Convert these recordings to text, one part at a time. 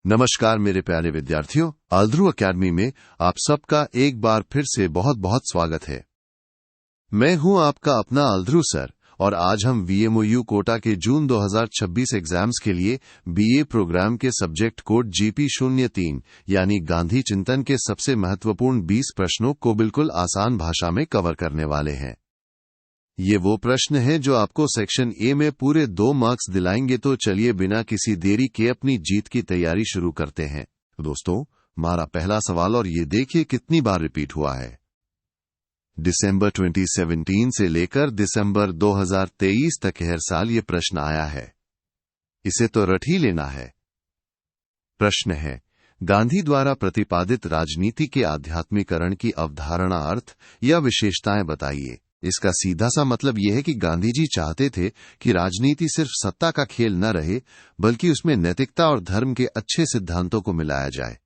नमस्कार मेरे प्यारे विद्यार्थियों, आल्ध्रू एकेडमी में आप सबका एक बार फिर से बहुत बहुत स्वागत है। मैं हूं आपका अपना आल्ध्रू सर और आज हम VMOU कोटा के जून 2026 एग्जाम्स के लिए BA प्रोग्राम के सब्जेक्ट कोड GP03 यानी गांधी चिंतन के सबसे महत्वपूर्ण 20 प्रश्नों को बिल्कुल आसान भाषा में कवर करने वाले हैं। ये वो प्रश्न हैं जो आपको सेक्शन ए में पूरे 2 मार्क्स दिलाएंगे। तो चलिए बिना किसी देरी के अपनी जीत की तैयारी शुरू करते हैं। दोस्तों, हमारा पहला सवाल, और ये देखिए कितनी बार रिपीट हुआ है। दिसंबर 2017 से लेकर दिसंबर 2023 तक हर साल ये प्रश्न आया है। इसे तो रट ही लेना है। प्रश्न है, गांधी द्वारा प्रतिपादित राजनीति के आध्यात्मिकरण की अवधारणा, अर्थ या विशेषताएं बताइए। इसका सीधा सा मतलब यह है कि गांधी जी चाहते थे कि राजनीति सिर्फ सत्ता का खेल न रहे, बल्कि उसमें नैतिकता और धर्म के अच्छे सिद्धांतों को मिलाया जाए,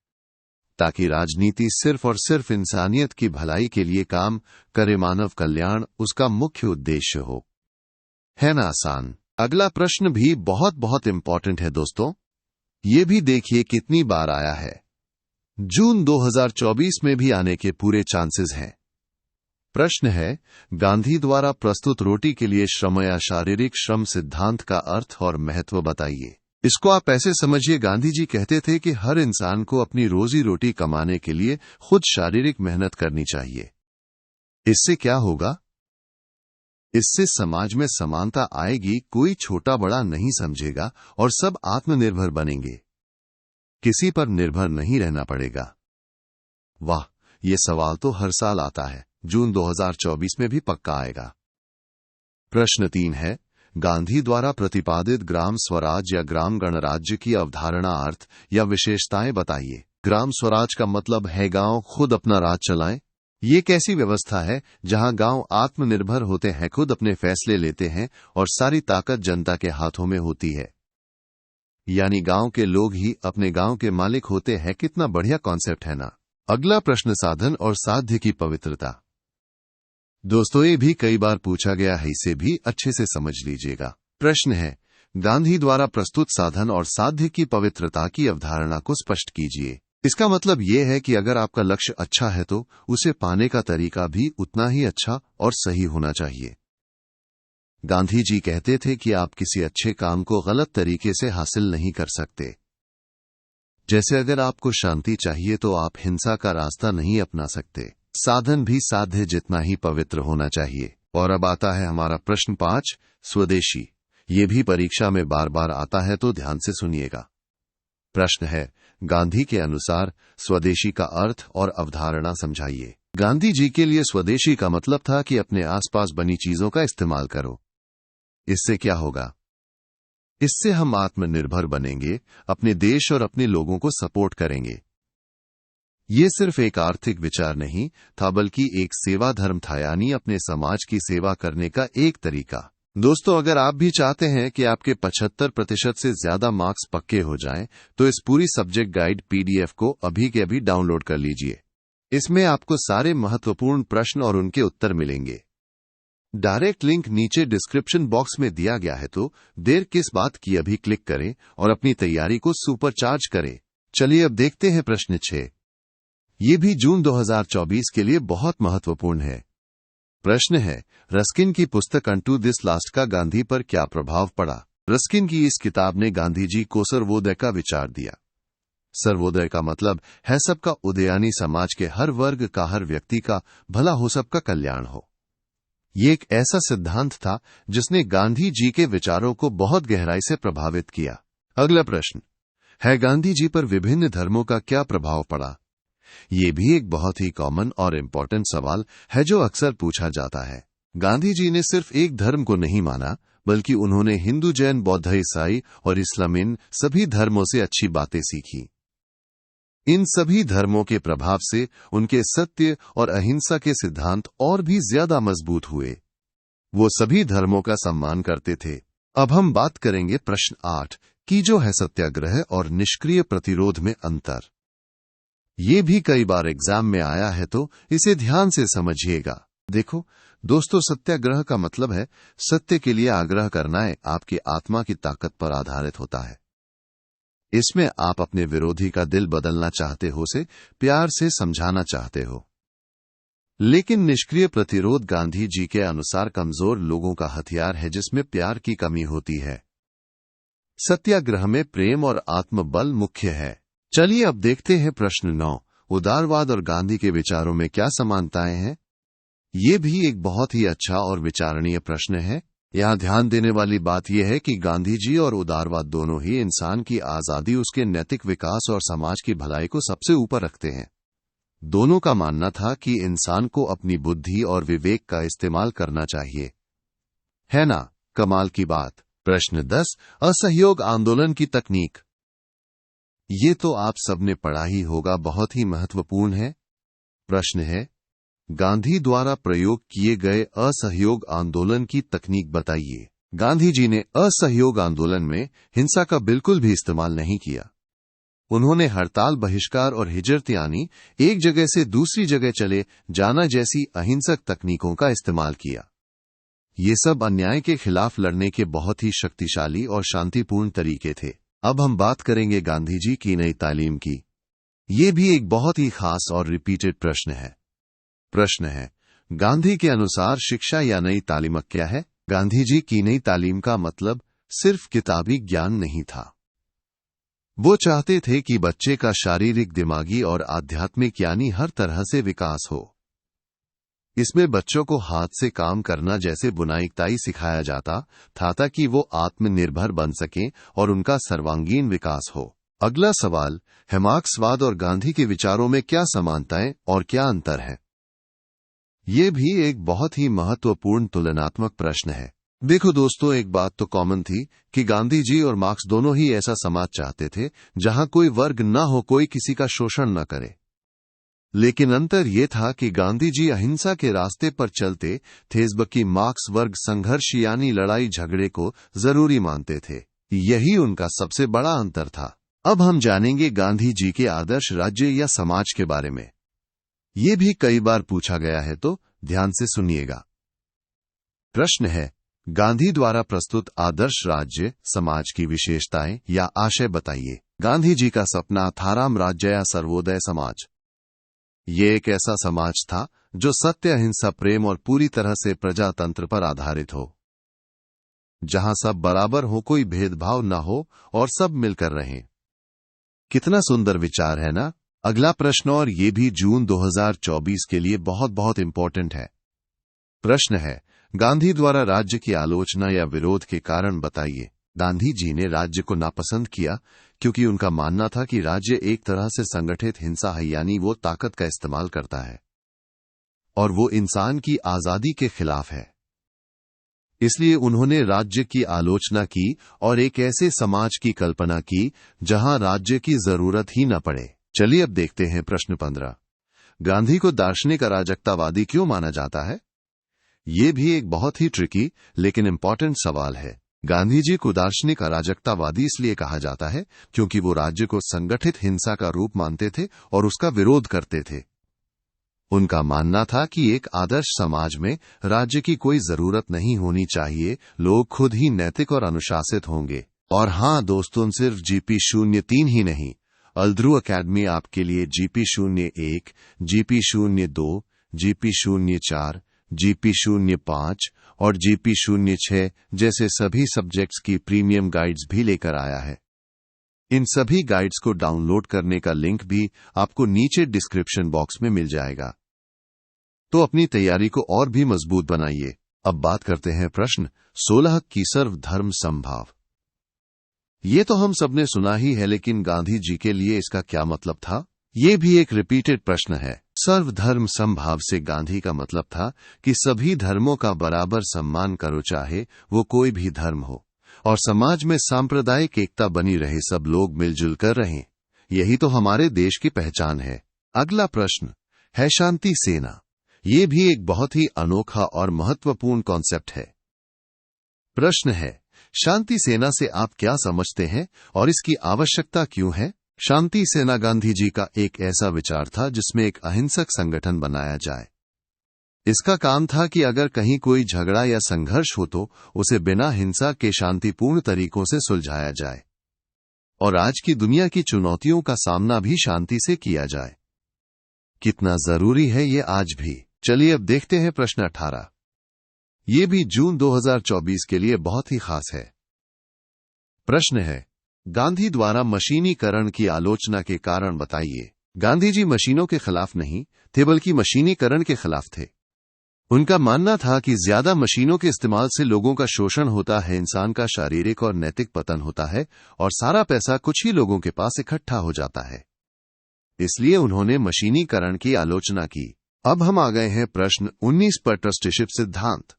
ताकि राजनीति सिर्फ और सिर्फ इंसानियत की भलाई के लिए काम करे, मानव कल्याण उसका मुख्य उद्देश्य हो। है ना आसान? अगला प्रश्न भी बहुत बहुत इंपॉर्टेंट है दोस्तों। ये भी देखिए कितनी बार आया है। जून 2024 में भी आने के पूरे चांसेस हैं। प्रश्न है, गांधी द्वारा प्रस्तुत रोटी के लिए श्रम या शारीरिक श्रम सिद्धांत का अर्थ और महत्व बताइए। इसको आप ऐसे समझिए, गांधी जी कहते थे कि हर इंसान को अपनी रोजी रोटी कमाने के लिए खुद शारीरिक मेहनत करनी चाहिए। इससे क्या होगा? इससे समाज में समानता आएगी, कोई छोटा बड़ा नहीं समझेगा और सब आत्मनिर्भर बनेंगे। किसी पर निर्भर नहीं रहना पड़ेगा। वाह, ये सवाल तो हर साल आता है। जून 2024 में भी पक्का आएगा। प्रश्न 3 है, गांधी द्वारा प्रतिपादित ग्राम स्वराज या ग्राम गणराज्य की अवधारणा, अर्थ या विशेषताएं बताइए। ग्राम स्वराज का मतलब है गांव खुद अपना राज चलाएं। ये कैसी व्यवस्था है जहां गांव आत्मनिर्भर होते हैं, खुद अपने फैसले लेते हैं और सारी ताकत जनता के हाथों में होती है, यानी गांव के लोग ही अपने गांव के मालिक होते हैं। कितना बढ़िया कॉन्सेप्ट है ना। अगला प्रश्न, साधन और साध्य की पवित्रता। दोस्तों, ये भी कई बार पूछा गया है, इसे भी अच्छे से समझ लीजिएगा। प्रश्न है, गांधी द्वारा प्रस्तुत साधन और साध्य की पवित्रता की अवधारणा को स्पष्ट कीजिए। इसका मतलब यह है कि अगर आपका लक्ष्य अच्छा है तो उसे पाने का तरीका भी उतना ही अच्छा और सही होना चाहिए। गांधी जी कहते थे कि आप किसी अच्छे काम को गलत तरीके से हासिल नहीं कर सकते। जैसे अगर आपको शांति चाहिए तो आप हिंसा का रास्ता नहीं अपना सकते। साधन भी साध्य जितना ही पवित्र होना चाहिए। और अब आता है हमारा प्रश्न 5, स्वदेशी। ये भी परीक्षा में बार बार आता है, तो ध्यान से सुनिएगा। प्रश्न है, गांधी के अनुसार स्वदेशी का अर्थ और अवधारणा समझाइए। गांधी जी के लिए स्वदेशी का मतलब था कि अपने आसपास बनी चीजों का इस्तेमाल करो। इससे क्या होगा? इससे हम आत्मनिर्भर बनेंगे, अपने देश और अपने लोगों को सपोर्ट करेंगे। ये सिर्फ एक आर्थिक विचार नहीं था, बल्कि एक सेवा धर्म था, यानी अपने समाज की सेवा करने का एक तरीका। दोस्तों, अगर आप भी चाहते हैं कि आपके 75% से ज्यादा मार्क्स पक्के हो जाएं, तो इस पूरी सब्जेक्ट गाइड PDF को अभी के अभी डाउनलोड कर लीजिए। इसमें आपको सारे महत्वपूर्ण प्रश्न और उनके उत्तर मिलेंगे। डायरेक्ट लिंक नीचे डिस्क्रिप्शन बॉक्स में दिया गया है, तो देर किस बात की, अभी क्लिक करें और अपनी तैयारी को सुपरचार्ज करें। चलिए अब देखते हैं प्रश्न 6। ये भी जून 2024 के लिए बहुत महत्वपूर्ण है। प्रश्न है, रस्किन की पुस्तक अनटू दिस लास्ट का गांधी पर क्या प्रभाव पड़ा? रस्किन की इस किताब ने गांधी जी को सर्वोदय का विचार दिया। सर्वोदय का मतलब है सबका उदय, यानी समाज के हर वर्ग का, हर व्यक्ति का भला हो, सबका कल्याण हो। ये एक ऐसा सिद्धांत था जिसने गांधी जी के विचारों को बहुत गहराई से प्रभावित किया। अगला प्रश्न है, गांधी जी पर विभिन्न धर्मों का क्या प्रभाव पड़ा? ये भी एक बहुत ही कॉमन और इम्पोर्टेंट सवाल है जो अक्सर पूछा जाता है। गांधी जी ने सिर्फ एक धर्म को नहीं माना, बल्कि उन्होंने हिंदू, जैन, बौद्ध, ईसाई और इस्लाम, इन सभी धर्मों से अच्छी बातें सीखी। इन सभी धर्मों के प्रभाव से उनके सत्य और अहिंसा के सिद्धांत और भी ज्यादा मजबूत हुए। वो सभी धर्मों का सम्मान करते थे। अब हम बात करेंगे प्रश्न 8 की, जो है सत्याग्रह और निष्क्रिय प्रतिरोध में अंतर। ये भी कई बार एग्जाम में आया है, तो इसे ध्यान से समझिएगा। देखो दोस्तों, सत्याग्रह का मतलब है सत्य के लिए आग्रह करना है, आपकी आत्मा की ताकत पर आधारित होता है। इसमें आप अपने विरोधी का दिल बदलना चाहते हो, उसे प्यार से समझाना चाहते हो। लेकिन निष्क्रिय प्रतिरोध गांधी जी के अनुसार कमजोर लोगों का हथियार है, जिसमें प्यार की कमी होती है। सत्याग्रह में प्रेम और आत्मबल मुख्य है। चलिए अब देखते हैं प्रश्न 9। उदारवाद और गांधी के विचारों में क्या समानताएं हैं? ये भी एक बहुत ही अच्छा और विचारणीय प्रश्न है। यहाँ ध्यान देने वाली बात यह है कि गांधी जी और उदारवाद दोनों ही इंसान की आजादी, उसके नैतिक विकास और समाज की भलाई को सबसे ऊपर रखते हैं। दोनों का मानना था कि इंसान को अपनी बुद्धि और विवेक का इस्तेमाल करना चाहिए। है ना कमाल की बात। प्रश्न 10। असहयोग आंदोलन की तकनीक। ये तो आप सबने पढ़ा ही होगा, बहुत ही महत्वपूर्ण है। प्रश्न है, गांधी द्वारा प्रयोग किए गए असहयोग आंदोलन की तकनीक बताइए। गांधी जी ने असहयोग आंदोलन में हिंसा का बिल्कुल भी इस्तेमाल नहीं किया। उन्होंने हड़ताल, बहिष्कार और हिजरत यानी एक जगह से दूसरी जगह चले जाना जैसी अहिंसक तकनीकों का इस्तेमाल किया। ये सब अन्याय के खिलाफ लड़ने के बहुत ही शक्तिशाली और शांतिपूर्ण तरीके थे। अब हम बात करेंगे गांधी जी की नई तालीम की। ये भी एक बहुत ही खास और रिपीटेड प्रश्न है। प्रश्न है, गांधी के अनुसार शिक्षा या नई तालीम क्या है? गांधी जी की नई तालीम का मतलब सिर्फ किताबी ज्ञान नहीं था। वो चाहते थे कि बच्चे का शारीरिक, दिमागी और आध्यात्मिक यानी हर तरह से विकास हो। इसमें बच्चों को हाथ से काम करना जैसे बुनाई कताई सिखाया जाता था ताकि वो आत्मनिर्भर बन सकें और उनका सर्वांगीण विकास हो। अगला सवाल है, मार्क्सवाद और गांधी के विचारों में क्या समानताएं और क्या अंतर है? ये भी एक बहुत ही महत्वपूर्ण तुलनात्मक प्रश्न है। देखो दोस्तों, एक बात तो कॉमन थी कि गांधी जी और मार्क्स दोनों ही ऐसा समाज चाहते थे जहां कोई वर्ग न हो, कोई किसी का शोषण न करे। लेकिन अंतर यह था कि गांधी जी अहिंसा के रास्ते पर चलते थे, जबकि मार्क्स वर्ग संघर्ष यानी लड़ाई झगड़े को जरूरी मानते थे। यही उनका सबसे बड़ा अंतर था। अब हम जानेंगे गांधी जी के आदर्श राज्य या समाज के बारे में। ये भी कई बार पूछा गया है, तो ध्यान से सुनिएगा। प्रश्न है, गांधी द्वारा प्रस्तुत आदर्श राज्य समाज की विशेषताएं या आशय बताइए। गांधी जी का सपना था राम राज्य या सर्वोदय समाज। ये एक ऐसा समाज था जो सत्य, अहिंसा, प्रेम और पूरी तरह से प्रजातंत्र पर आधारित हो, जहां सब बराबर हो, कोई भेदभाव न हो और सब मिलकर रहें। कितना सुंदर विचार है ना? अगला प्रश्न, और ये भी जून 2024 के लिए बहुत बहुत इंपॉर्टेंट है। प्रश्न है, गांधी द्वारा राज्य की आलोचना या विरोध के कारण बताइए। गांधी जी ने राज्य को नापसंद किया क्योंकि उनका मानना था कि राज्य एक तरह से संगठित हिंसा है, यानी वो ताकत का इस्तेमाल करता है और वो इंसान की आजादी के खिलाफ है। इसलिए उन्होंने राज्य की आलोचना की और एक ऐसे समाज की कल्पना की जहां राज्य की जरूरत ही न पड़े। चलिए अब देखते हैं प्रश्न 15। गांधी को दार्शनिक अराजकतावादी क्यों माना जाता है? ये भी एक बहुत ही ट्रिकी लेकिन इंपॉर्टेंट सवाल है। गांधी जी को दार्शनिक अराजकतावादी इसलिए कहा जाता है क्योंकि वो राज्य को संगठित हिंसा का रूप मानते थे और उसका विरोध करते थे। उनका मानना था कि एक आदर्श समाज में राज्य की कोई जरूरत नहीं होनी चाहिए, लोग खुद ही नैतिक और अनुशासित होंगे। और हां दोस्तों, सिर्फ GP03 ही नहीं, अल्द्रू अकेडमी आपके लिए GP01, GP02, GP04, GP05 और GP06 जैसे सभी सब्जेक्ट्स की प्रीमियम गाइड्स भी लेकर आया है। इन सभी गाइड्स को डाउनलोड करने का लिंक भी आपको नीचे डिस्क्रिप्शन बॉक्स में मिल जाएगा। तो अपनी तैयारी को और भी मजबूत बनाइए। अब बात करते हैं प्रश्न 16 की, सर्वधर्म समभाव। ये तो हम सबने सुना ही है, लेकिन गांधी जी के लिए इसका क्या मतलब था? ये भी एक रिपीटेड प्रश्न है। सर्वधर्म समभाव से गांधी का मतलब था कि सभी धर्मों का बराबर सम्मान करो, चाहे वो कोई भी धर्म हो, और समाज में सांप्रदायिक एकता बनी रहे, सब लोग मिलजुल कर रहें। यही तो हमारे देश की पहचान है। अगला प्रश्न है शांति सेना। ये भी एक बहुत ही अनोखा और महत्वपूर्ण कॉन्सेप्ट है। प्रश्न है, शांति सेना से आप क्या समझते हैं और इसकी आवश्यकता क्यों है? शांति सेना गांधी जी का एक ऐसा विचार था जिसमें एक अहिंसक संगठन बनाया जाए। इसका काम था कि अगर कहीं कोई झगड़ा या संघर्ष हो तो उसे बिना हिंसा के शांतिपूर्ण तरीकों से सुलझाया जाए। और आज की दुनिया की चुनौतियों का सामना भी शांति से किया जाए। कितना जरूरी है ये आज भी। चलिए अब देखते हैं प्रश्न 18। ये भी जून 2024 के लिए बहुत ही खास है। प्रश्न है, गांधी द्वारा मशीनीकरण की आलोचना के कारण बताइए। गांधी जी मशीनों के खिलाफ नहीं थे, बल्कि मशीनीकरण के खिलाफ थे। उनका मानना था कि ज्यादा मशीनों के इस्तेमाल से लोगों का शोषण होता है, इंसान का शारीरिक और नैतिक पतन होता है और सारा पैसा कुछ ही लोगों के पास इकट्ठा हो जाता है। इसलिए उन्होंने मशीनीकरण की आलोचना की। अब हम आ गए हैं प्रश्न 19 पर, ट्रस्टीशिप सिद्धांत।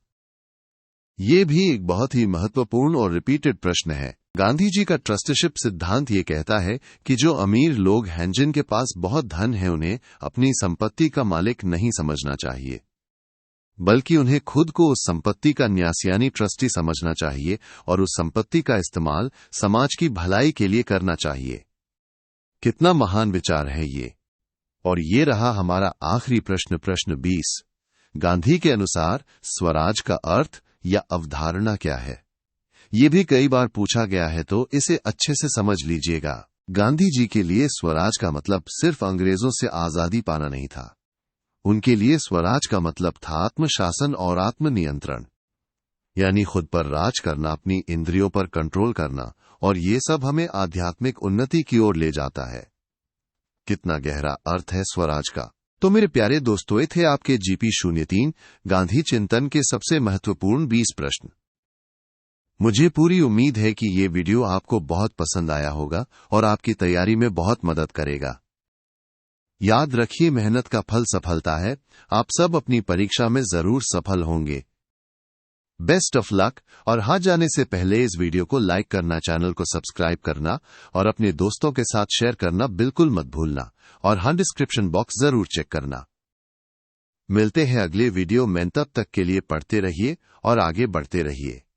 ये भी एक बहुत ही महत्वपूर्ण और रिपीटेड प्रश्न है। गांधी जी का ट्रस्टीशिप सिद्धांत ये कहता है कि जो अमीर लोग हैं, जिनके पास बहुत धन है, उन्हें अपनी संपत्ति का मालिक नहीं समझना चाहिए, बल्कि उन्हें खुद को उस संपत्ति का न्यास यानी ट्रस्टी समझना चाहिए और उस संपत्ति का इस्तेमाल समाज की भलाई के लिए करना चाहिए। कितना महान विचार है ये। और ये रहा हमारा आखिरी प्रश्न, प्रश्न 20। गांधी के अनुसार स्वराज का अर्थ या अवधारणा क्या है? ये भी कई बार पूछा गया है, तो इसे अच्छे से समझ लीजिएगा। गांधी जी के लिए स्वराज का मतलब सिर्फ अंग्रेजों से आजादी पाना नहीं था। उनके लिए स्वराज का मतलब था आत्मशासन और आत्मनियंत्रण, यानी खुद पर राज करना, अपनी इंद्रियों पर कंट्रोल करना, और ये सब हमें आध्यात्मिक उन्नति की ओर ले जाता है। कितना गहरा अर्थ है स्वराज का। तो मेरे प्यारे दोस्तों, ये थे आपके GP 03 गांधी चिंतन के सबसे महत्वपूर्ण 20 प्रश्न। मुझे पूरी उम्मीद है कि ये वीडियो आपको बहुत पसंद आया होगा और आपकी तैयारी में बहुत मदद करेगा। याद रखिए, मेहनत का फल सफलता है। आप सब अपनी परीक्षा में जरूर सफल होंगे। Best of luck. और हाथ जाने से पहले इस वीडियो को लाइक करना, चैनल को सब्सक्राइब करना और अपने दोस्तों के साथ शेयर करना बिल्कुल मत भूलना। और हाँ, डिस्क्रिप्शन बॉक्स जरूर चेक करना। मिलते हैं अगले वीडियो में, तब तक के लिए पढ़ते रहिए और आगे बढ़ते रहिए।